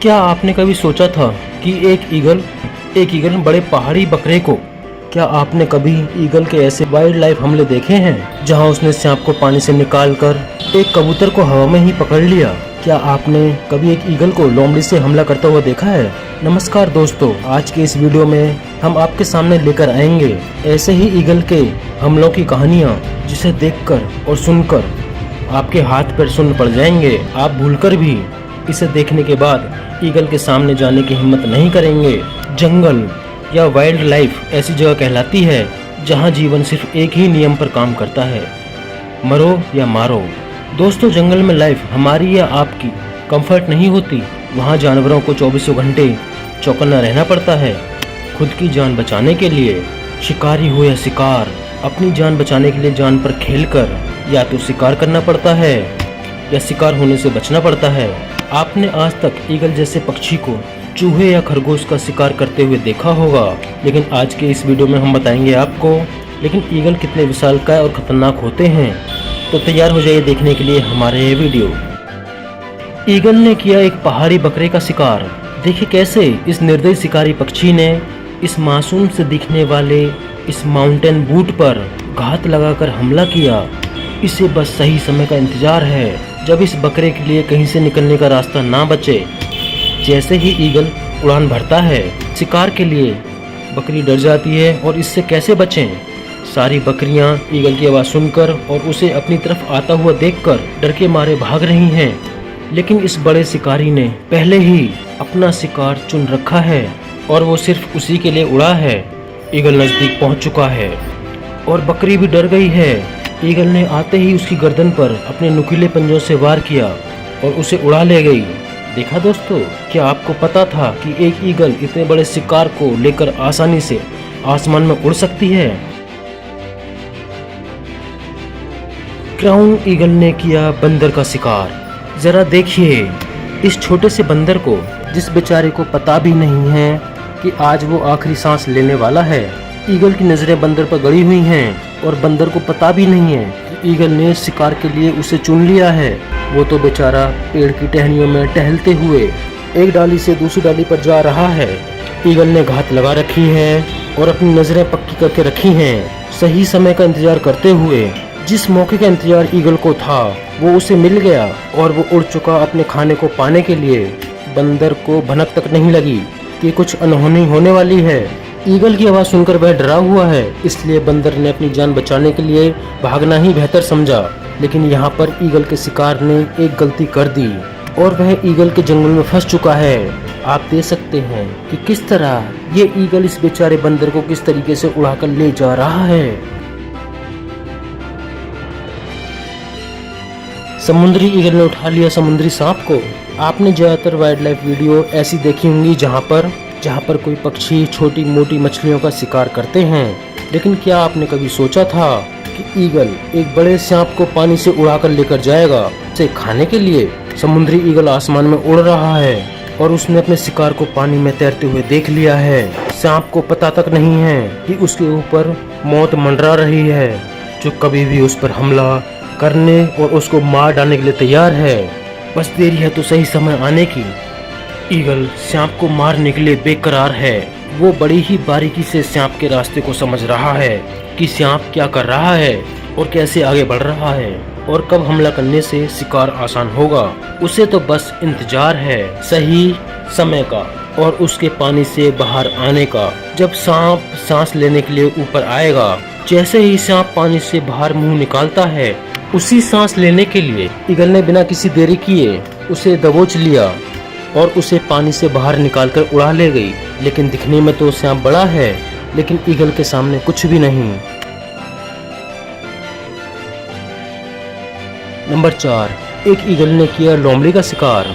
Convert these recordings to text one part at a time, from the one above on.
क्या आपने कभी सोचा था कि एक ईगल बड़े पहाड़ी बकरे को क्या आपने कभी ईगल के ऐसे वाइल्ड लाइफ हमले देखे हैं जहां उसने सांप को पानी से निकालकर एक कबूतर को हवा में ही पकड़ लिया? क्या आपने कभी एक ईगल को लोमड़ी से हमला करता हुआ देखा है? नमस्कार दोस्तों, आज के इस वीडियो में हम आपके सामने लेकर आएंगे ऐसे ही ईगल के हमलों की कहानियाँ, जिसे देखकर और सुनकर आपके हाथ पैर सुन्न पड़ जाएंगे। आप भूलकर भी इसे देखने के बाद ईगल के सामने जाने की हिम्मत नहीं करेंगे। जंगल या वाइल्ड लाइफ ऐसी जगह कहलाती है जहां जीवन सिर्फ एक ही नियम पर काम करता है, मरो या मारो। दोस्तों, जंगल में लाइफ हमारी या आपकी कंफर्ट नहीं होती। वहां जानवरों को 24 घंटे चौकन्ना रहना पड़ता है खुद की जान बचाने के लिए। शिकारी हो या शिकार, अपनी जान बचाने के लिए जान पर खेलकर या तो शिकार करना पड़ता है या शिकार होने से बचना पड़ता है। आपने आज तक ईगल जैसे पक्षी को चूहे या खरगोश का शिकार करते हुए देखा होगा, लेकिन आज के इस वीडियो में हम बताएंगे आपको लेकिन ईगल कितने विशालकाय और खतरनाक होते हैं। तो तैयार हो जाइए देखने के लिए हमारे ये वीडियो। ईगल ने किया एक पहाड़ी बकरे का शिकार। देखिए कैसे इस निर्दयी शिकारी पक्षी ने इस मासूम से दिखने वाले इस माउंटेन बूट पर घात लगाकर हमला किया। इसे बस सही समय का इंतजार है, जब इस बकरे के लिए कहीं से निकलने का रास्ता ना बचे। जैसे ही ईगल उड़ान भरता है शिकार के लिए, बकरी डर जाती है और इससे कैसे बचें? सारी बकरियां ईगल की आवाज़ सुनकर और उसे अपनी तरफ आता हुआ देखकर डर के मारे भाग रही हैं। लेकिन इस बड़े शिकारी ने पहले ही अपना शिकार चुन रखा है और वो सिर्फ उसी के लिए उड़ा है। ईगल नज़दीक पहुंच चुका है और बकरी भी डर गई है। ईगल ने आते ही उसकी गर्दन पर अपने नुकीले पंजों से वार किया और उसे उड़ा ले गई। देखा दोस्तों, क्या आपको पता था कि एक ईगल इतने बड़े शिकार को लेकर आसानी से आसमान में उड़ सकती है? क्राउन ईगल ने किया बंदर का शिकार। जरा देखिए इस छोटे से बंदर को, जिस बेचारे को पता भी नहीं है कि आज वो आखिरी सांस लेने वाला है। ईगल की नजरें बंदर पर गड़ी हुई हैं और बंदर को पता भी नहीं है कि ईगल ने शिकार के लिए उसे चुन लिया है। वो तो बेचारा पेड़ की टहनियों में टहलते हुए एक डाली से दूसरी डाली पर जा रहा है। ईगल ने घात लगा रखी है और अपनी नजरें पक्की करके रखी हैं, सही समय का इंतजार करते हुए। जिस मौके का इंतजार ईगल को था वो उसे मिल गया और वो उड़ चुका अपने खाने को पाने के लिए। बंदर को भनक तक नहीं लगी कि कुछ अनहोनी होने वाली है। ईगल की आवाज़ सुनकर वह डरा हुआ है, इसलिए बंदर ने अपनी जान बचाने के लिए भागना ही बेहतर समझा। लेकिन यहाँ पर ईगल के शिकार ने एक गलती कर दी और वह ईगल के जंगल में फंस चुका है। आप देख सकते हैं कि किस तरह ये ईगल इस बेचारे बंदर को किस तरीके से उड़ाकर ले जा रहा है। समुद्री ईगल ने उठा लिया समुद्री सांप को। आपने ज्यादातर वाइल्ड लाइफ वीडियो ऐसी देखी होंगी जहाँ पर कोई पक्षी छोटी मोटी मछलियों का शिकार करते हैं, लेकिन क्या आपने कभी सोचा था कि ईगल एक बड़े सांप को पानी से उड़ाकर लेकर जाएगा उसे खाने के लिए? समुद्री ईगल आसमान में उड़ रहा है और उसने अपने शिकार को पानी में तैरते हुए देख लिया है। सांप को पता तक नहीं है कि उसके ऊपर मौत मंडरा रही है, जो कभी भी उस पर हमला करने और उसको मार डालने के लिए तैयार है। बस देरी है तो सही समय आने की। ईगल सांप को मारने के लिए बेकरार है। वो बड़ी ही बारीकी से सांप के रास्ते को समझ रहा है कि सांप क्या कर रहा है और कैसे आगे बढ़ रहा है और कब हमला करने से शिकार आसान होगा। उसे तो बस इंतजार है सही समय का और उसके पानी से बाहर आने का, जब सांप सांस लेने के लिए ऊपर आएगा। जैसे ही सांप पानी से बाहर मुंह निकालता है, उसी सांस लेने के लिए ईगल ने बिना किसी देरी किए उसे दबोच लिया और उसे पानी से बाहर निकालकर उड़ा ले गई। लेकिन दिखने में तो सांप बड़ा है, लेकिन ईगल के सामने कुछ भी नहीं। नंबर 4, एक ईगल ने किया लोमड़ी का शिकार।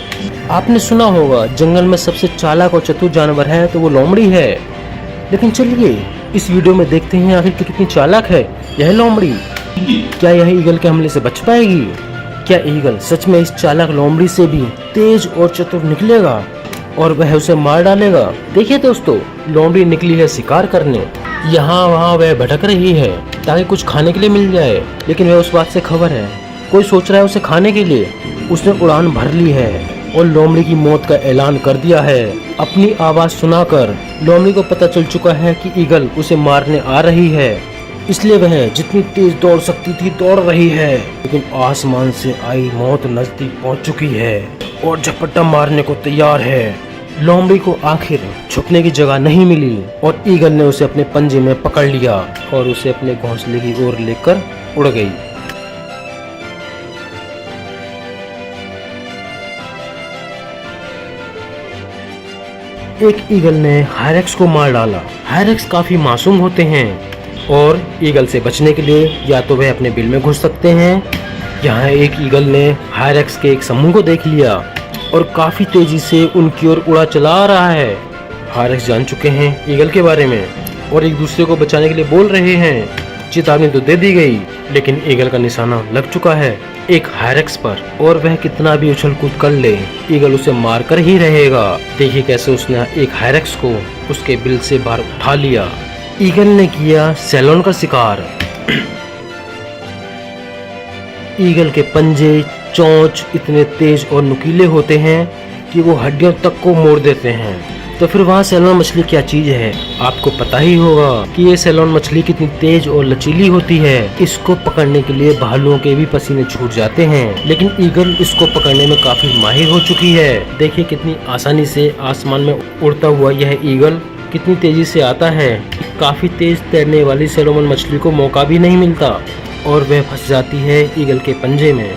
आपने सुना होगा जंगल में सबसे चालाक और चतुर जानवर है तो वो लोमड़ी है। लेकिन चलिए इस वीडियो में देखते हैं आखिर कितनी चालाक है यह लोमड़ी। क्या यह ईगल के हमले से बच पाएगी? क्या ईगल सच में इस चालाक लोमड़ी से भी तेज और चतुर निकलेगा और वह उसे मार डालेगा? देखिए दोस्तों, लोमड़ी निकली है शिकार करने। यहाँ वहाँ वह भटक रही है ताकि कुछ खाने के लिए मिल जाए, लेकिन वह उस बात से खबर है कोई सोच रहा है उसे खाने के लिए। उसने उड़ान भर ली है और लोमड़ी की मौत का ऐलान कर दिया है। अपनी आवाज सुनाकर लोमड़ी को पता चल चुका है कि ईगल उसे मारने आ रही है, इसलिए वह जितनी तेज दौड़ सकती थी दौड़ रही है। लेकिन आसमान से आई मौत नजदीक पहुंच चुकी है और झपट्टा मारने को तैयार है। लोमड़ी को आखिर छुपने की जगह नहीं मिली और ईगल ने उसे अपने पंजे में पकड़ लिया और उसे अपने घोंसले की ओर लेकर उड़ गई। एक ईगल ने हायरैक्स को मार डाला। हायरैक्स काफी मासूम होते हैं और ईगल से बचने के लिए या तो वह अपने बिल में घुस सकते हैं। यहाँ एक ईगल ने हायरैक्स के एक समूह को देख लिया और काफी तेजी से उनकी ओर उड़ा चला आ रहा है। हायरैक्स जान चुके हैं ईगल के बारे में और एक दूसरे को बचाने के लिए बोल रहे हैं। चेतावनी तो दे दी गई, लेकिन ईगल का निशाना लग चुका है एक हायरैक्स पर और वह कितना भी उछल कूद कर ले, ईगल उसे मार कर ही रहेगा। देखिए कैसे उसने एक हायरैक्स को उसके बिल से बाहर उठा लिया। ईगल ने किया सैलोन का शिकार। ईगल के पंजे चोंच इतने तेज और नुकीले होते हैं कि वो हड्डियों तक को मोड़ देते हैं। तो फिर वहाँ सैलोन मछली क्या चीज है, आपको पता ही होगा कि ये सैलोन मछली कितनी तेज और लचीली होती है। इसको पकड़ने के लिए भालुओं के भी पसीने छूट जाते हैं, लेकिन ईगल इसको पकड़ने में काफी माहिर हो चुकी है। देखिए कितनी आसानी से आसमान में उड़ता हुआ यह ईगल कितनी तेजी से आता है। काफी तेज तैरने वाली सैलोमन मछली को मौका भी नहीं मिलता और वह फंस जाती है ईगल के पंजे में।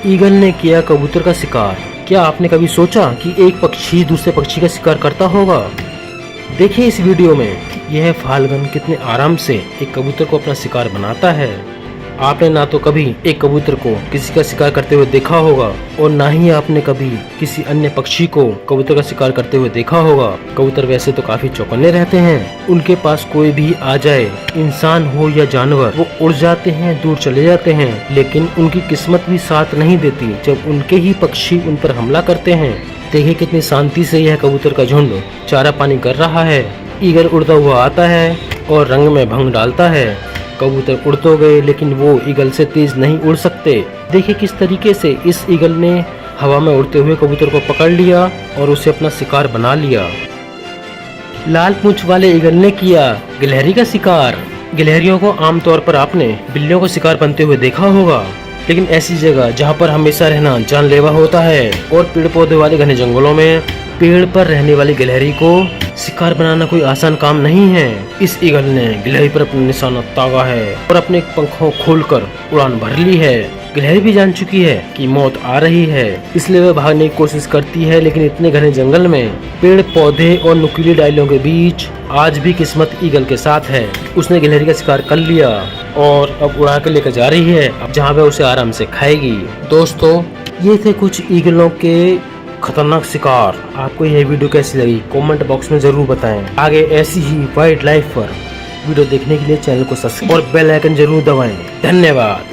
ईगल ने किया कबूतर का शिकार। क्या आपने कभी सोचा कि एक पक्षी दूसरे पक्षी का शिकार करता होगा? देखिए इस वीडियो में यह फाल्गन कितने आराम से एक कबूतर को अपना शिकार बनाता है। आपने ना तो कभी एक कबूतर को किसी का शिकार करते हुए देखा होगा और ना ही आपने कभी किसी अन्य पक्षी को कबूतर का शिकार करते हुए देखा होगा। कबूतर वैसे तो काफी चौकन्ने रहते हैं, उनके पास कोई भी आ जाए, इंसान हो या जानवर, वो उड़ जाते हैं, दूर चले जाते हैं। लेकिन उनकी किस्मत भी साथ नहीं देती जब उनके ही पक्षी उन पर हमला करते हैं। देखिए कितनी शांति से यह कबूतर का झुंड चारा पानी कर रहा है। ईगल उड़ता हुआ आता है और रंग में भंग डालता है। कबूतर उड़ तो गए, लेकिन वो ईगल से तेज नहीं उड़ सकते। देखिए किस तरीके से इस ईगल ने हवा में उड़ते हुए कबूतर को पकड़ लिया और उसे अपना शिकार बना लिया। लाल पूंछ वाले ईगल ने किया गिलहरी का शिकार। गिलहरियों को आमतौर पर आपने बिल्लियों को शिकार बनते हुए देखा होगा, लेकिन ऐसी जगह जहाँ पर हमेशा रहना जानलेवा होता है और पेड़ पौधे वाले घने जंगलों में पेड़ पर रहने वाली गिलहरी को शिकार बनाना कोई आसान काम नहीं है। इस ईगल ने गिलहरी पर अपना निशाना तागा है और अपने पंखों खोलकर उड़ान भर ली है। गिलहरी भी जान चुकी है कि मौत आ रही है, इसलिए वह भागने की कोशिश करती है, लेकिन इतने घने जंगल में पेड़ पौधे और नुकीली डालियों के बीच आज भी किस्मत ईगल के साथ है। उसने गिलहरी का शिकार कर लिया और अब उड़ा के लेकर जा रही है, अब जहाँ वह उसे आराम से खाएगी। दोस्तों ये थे कुछ ईगलों के खतरनाक शिकार। आपको यह वीडियो कैसी लगी कमेंट बॉक्स में जरूर बताएं। आगे ऐसी ही वाइल्ड लाइफ पर वीडियो देखने के लिए चैनल को सब्सक्राइब और बेल आइकन जरूर दबाएं। धन्यवाद।